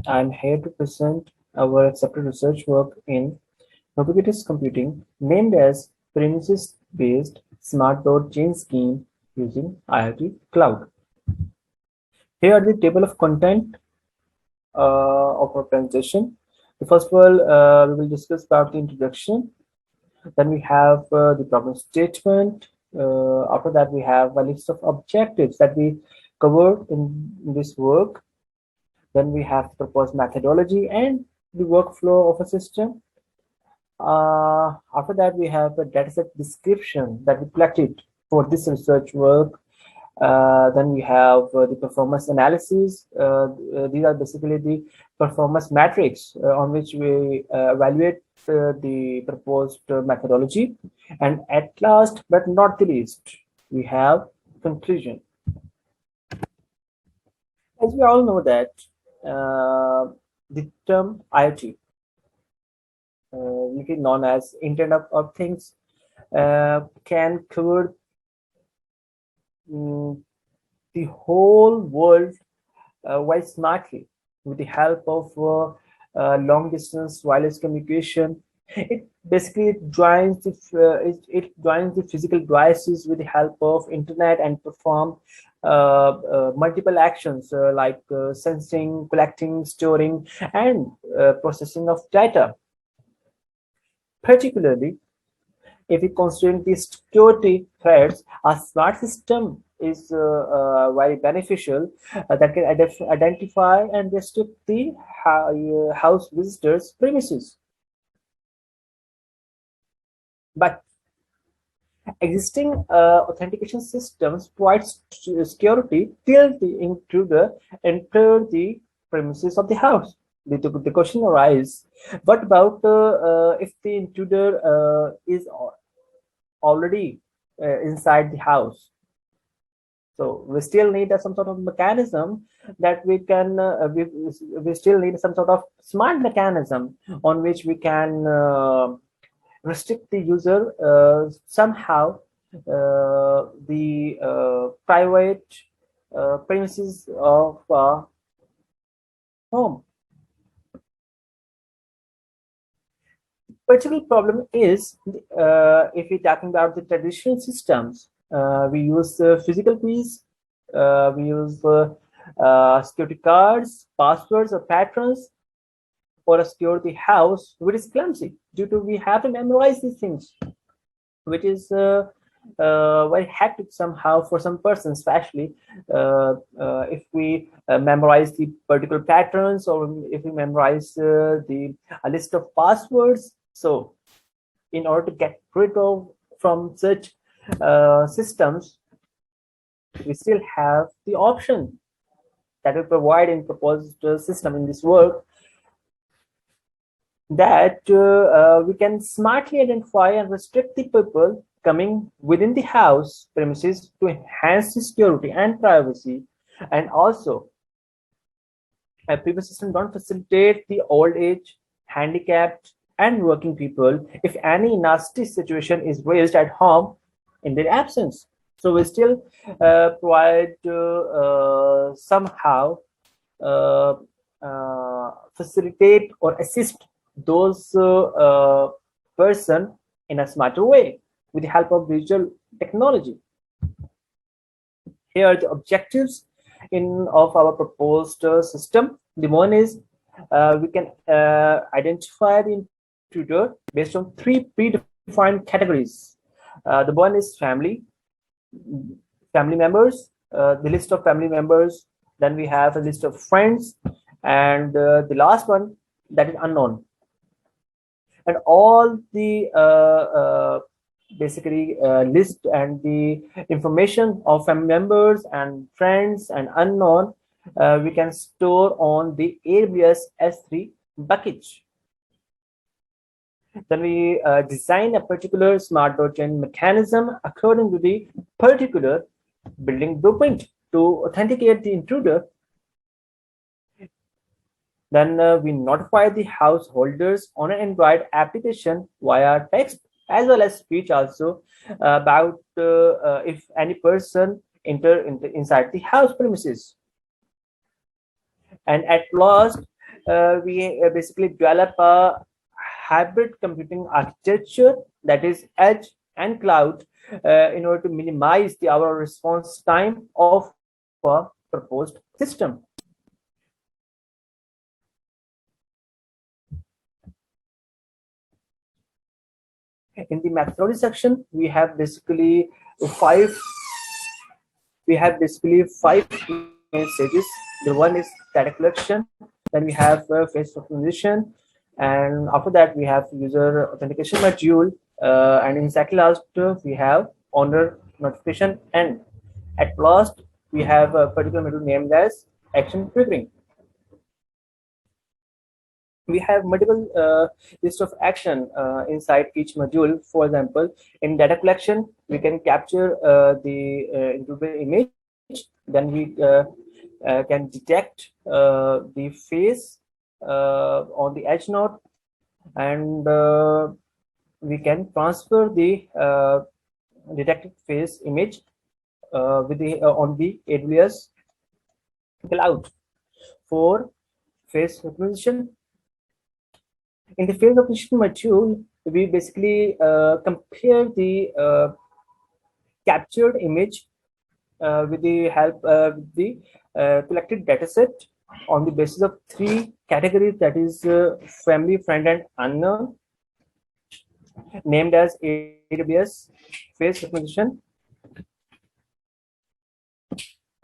I'm here to present our accepted research work in Ubiquitous computing named as premises-based smart door chain scheme using IoT Cloud. Here are the table of content of our presentation. First of all, we will discuss about the introduction. Then we have the problem statement. After that, we have a list of objectives that we covered in this work. Then we have the proposed methodology and the workflow of a system. After that, we have a dataset description that we collected for this research work. Then we have the performance analysis. These are basically the performance metrics on which we evaluate the proposed methodology. And at last, but not the least, we have conclusion. As we all know that the term IoT, known as Internet of Things, can cover the whole world very smartly with the help of long distance wireless communication. It basically joins the physical devices with the help of internet and perform multiple actions like sensing, collecting, storing, and processing of data. Particularly, if we consider the security threats, a smart system is very beneficial that can identify and restrict the house visitors' premises. But existing authentication systems provide security till the intruder enters the premises of the house. The question arises, what about if the intruder is already inside the house? So we still need some sort of mechanism that we can, we still need some sort of smart mechanism on which we can restrict the user somehow the private premises of home. Particular problem is if we're talking about the traditional systems, we use physical keys, we use security cards, passwords, or patterns for a security house, which is clumsy due to we have to memorize these things, which is very hectic somehow for some persons, especially if we memorize the particular patterns or if we memorize a list of passwords. So in order to get rid of from such systems, we still have the option that we provide in proposed system in this work, that we can smartly identify and restrict the people coming within the house premises to enhance the security and privacy. And also, a previous system don't facilitate the old age, handicapped, and working people if any nasty situation is raised at home in their absence. So we still provide somehow facilitate or assist those person in a smarter way with the help of digital technology. Here are the objectives of our proposed system. The one is we can identify the intruder based on 3 predefined categories. The one is family members, the list of family members. Then we have a list of friends, and the last one, that is unknown. And all the basically list and the information of family members and friends and unknown we can store on the AWS S3 bucket. Then we design a particular smart door chain mechanism according to the particular building blueprint to authenticate the intruder. Then we notify the householders on an Android application via text as well as speech also about if any person enter inside the house premises. And at last, we basically develop a hybrid computing architecture, that is edge and cloud, in order to minimize the our response time of a proposed system. In the methodology section, we have basically five five main stages. The one is data collection, then we have face recognition, and after that we have user authentication module, and in second last we have owner notification, and at last we have a particular module named as action triggering. We have multiple list of action inside each module. For example, in data collection, we can capture the individual image. Then we can detect the face on the edge node, and we can transfer the detected face image with the on the AWS cloud. For face recognition, in the face recognition module, we basically compare the captured image with the help of the collected dataset on the basis of three categories, that is family, friend, and unknown, named as AWS face recognition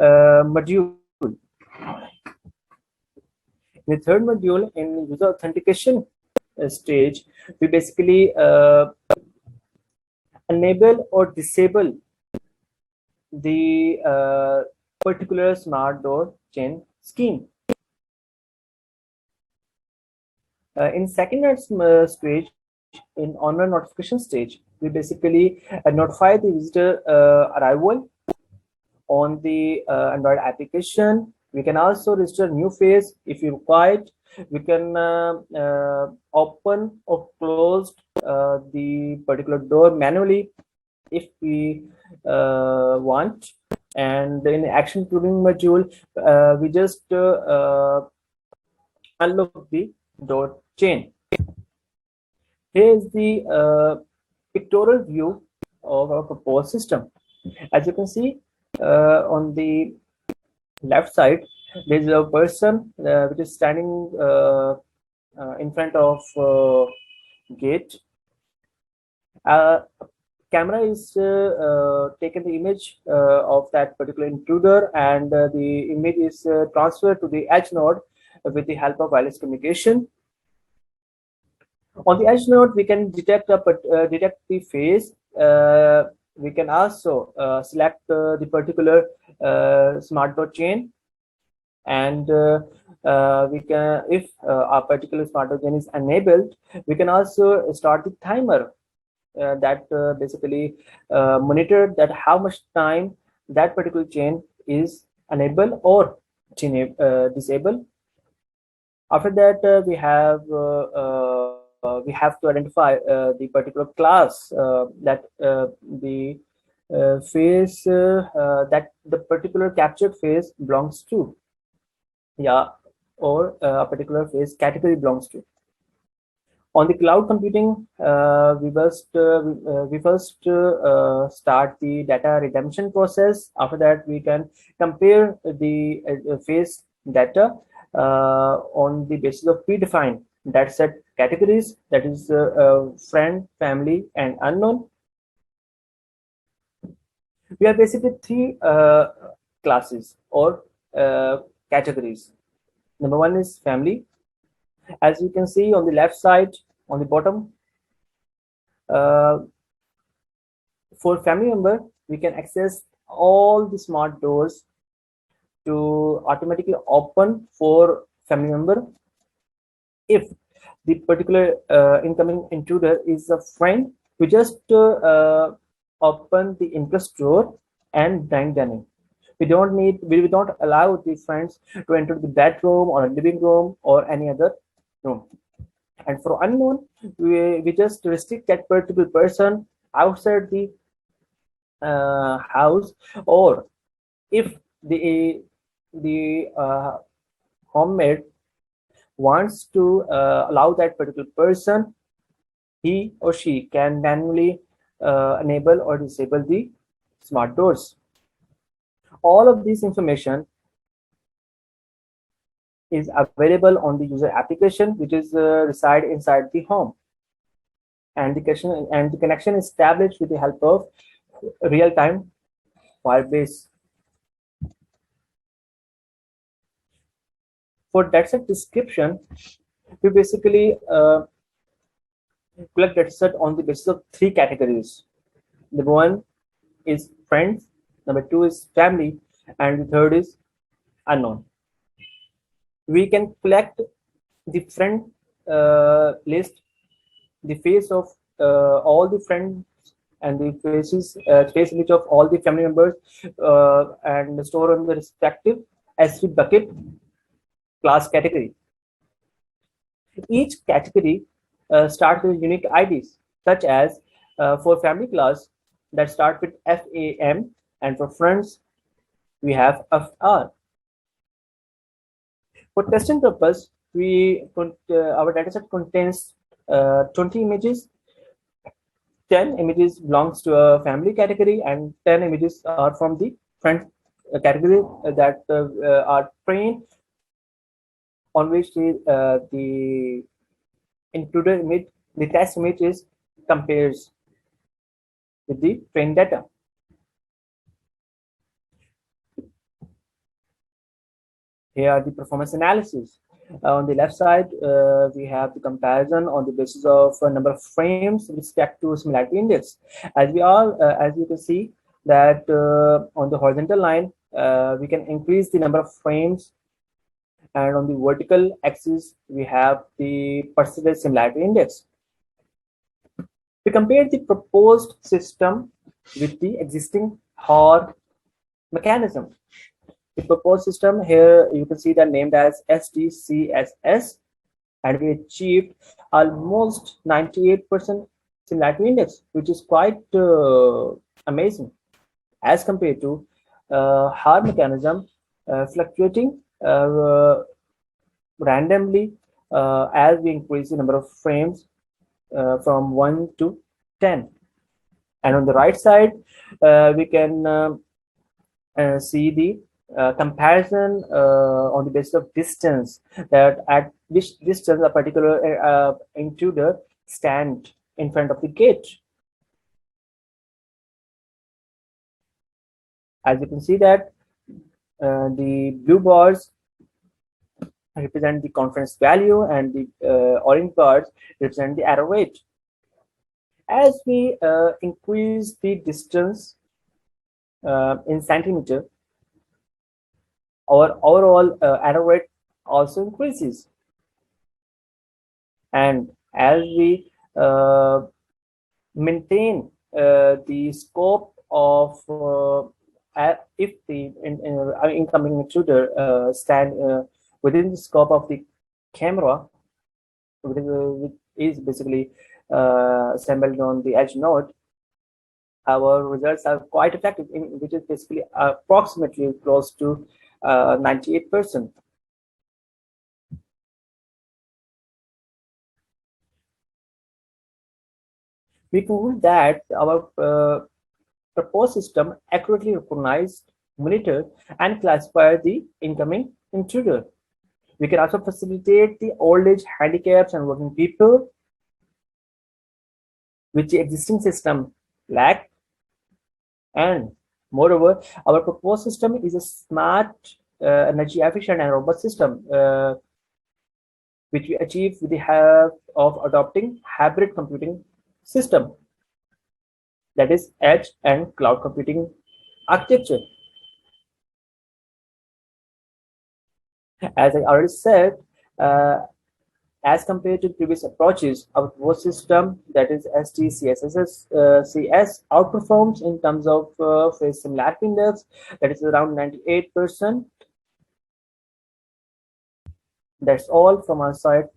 module. In the third module, in user authentication stage, we basically enable or disable the particular smart door chain scheme. In second stage, in owner notification stage, we basically notify the visitor arrival on the Android application. We can also register new phase if you require. We can open or close the particular door manually if we want. And in the action triggering module, we just unlock the door chain. Here is the pictorial view of our proposed system. As you can see, on the left side, there is a person which is standing in front of gate. Camera is taken the image of that particular intruder, and the image is transferred to the edge node with the help of wireless communication. On the edge node, we can detect the face. We can also select the particular smart door chain, and we can, if a particular smart door chain is enabled, we can also start the timer that basically monitor that how much time that particular chain is enabled or disabled. After that, we have to identify the particular class that the face that the particular captured face belongs to, or a particular face category belongs to. On the cloud computing, we first start the data redemption process. After that, we can compare the face data on the basis of predefined dataset categories, that is friend, family, and unknown. We have basically three classes or categories. Number one is family. As you can see on the left side, on the bottom, for family member, we can access all the smart doors to automatically open for family member. If the particular incoming intruder is a friend, we just open the interest door and bang them in. We don't allow the friends to enter the bedroom or a living room or any other room. And for unknown, we just restrict that particular person outside the house, or if the homemade, wants to allow that particular person, he or she can manually enable or disable the smart doors. All of this information is available on the user application, which is reside inside the home, and the connection is established with the help of real-time Firebase. For dataset description, we basically collect dataset on the basis of three categories. Number one is friends, number two is family, and the third is unknown. We can collect the friend list, the face of all the friends and the face image of all the family members, and store on the respective S3 bucket class category. Each category starts with unique IDs, such as for family class that start with FAM, and for friends we have FR. For testing purpose, our dataset contains 20 images. 10 images belongs to a family category, and 10 images are from the friend category that are trained, on which the intruder image, the test image is compares with the trained data. Here are the performance analysis. On the left side, we have the comparison on the basis of a number of frames with respect to similarity index. As you can see that on the horizontal line, we can increase the number of frames, and on the vertical axis, we have the percentage similarity index. We compare the proposed system with the existing HOR mechanism. The proposed system here, you can see that named as STCSS, and we achieved almost 98% similarity index, which is quite amazing as compared to HOR mechanism fluctuating randomly as we increase the number of frames from 1 to 10. And on the right side, we can see the comparison on the basis of distance, that at which distance a particular intruder stand in front of the gate. As you can see that the blue bars represent the confidence value, and the orange bars represent the error rate. As we increase the distance in centimeter, our overall error rate also increases. And as we maintain the scope of if the incoming intruder stand within the scope of the camera, which is basically assembled on the edge node, our results are quite effective, which is basically approximately close to 98%. We conclude that our proposed system accurately recognized, monitor, and classify the incoming intruder. We can also facilitate the old age, handicaps, and working people, which the existing system lack. And moreover, our proposed system is a smart, energy efficient, and robust system, which we achieve with the help of adopting hybrid computing system, that is edge and cloud computing architecture. As I already said, as compared to previous approaches, our proposed system, that is STCSS outperforms in terms of face similarity index, that is around 98%. That's all from our side.